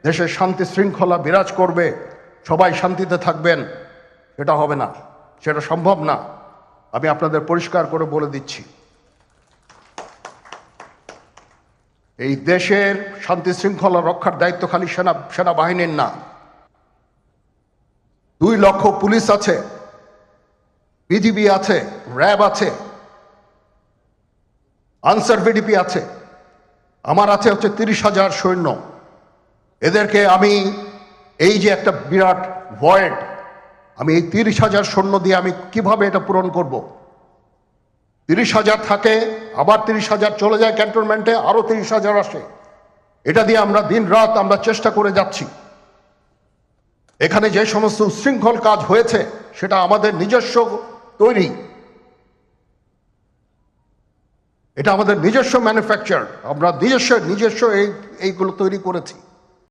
দেশে শান্তি শৃঙ্খলা বিরাজ করবে, সবাই শান্তিতে থাকবেন, সেটা হবে না, সেটা সম্ভব না। আমি আপনাদের পরিষ্কার করে বলে দিচ্ছি, এই দেশের শান্তি শৃঙ্খলা রক্ষার দায়িত্ব খালি সেনাবাহিনীর না। 2 লক্ষ পুলিশ আছে, বিজিবি আছে, র্যাব আছে, আনসার ভিডিপি আছে, আমার আছে হচ্ছে 30,000 সৈন্য। এদেরকে আমি এই যে একটা বিরাট ভয়েড, আমি এই 30,000 সৈন্য দিয়ে আমি কিভাবে এটা পূরণ করব? 30,000 থাকে, আবার 30,000 চলে যায় ক্যান্টনমেন্টে, আরো 30,000 আসে। এটা দিয়ে আমরা দিন রাত আমরা চেষ্টা করে যাচ্ছি। এখানে যে সমস্ত উচ্ছৃঙ্খল কাজ হয়েছে সেটা আমাদের নিজস্ব তৈরি, এটা আমাদের নিজস্ব ম্যানুফ্যাকচার, আমরা নিজস্ব এইগুলো তৈরি করেছি।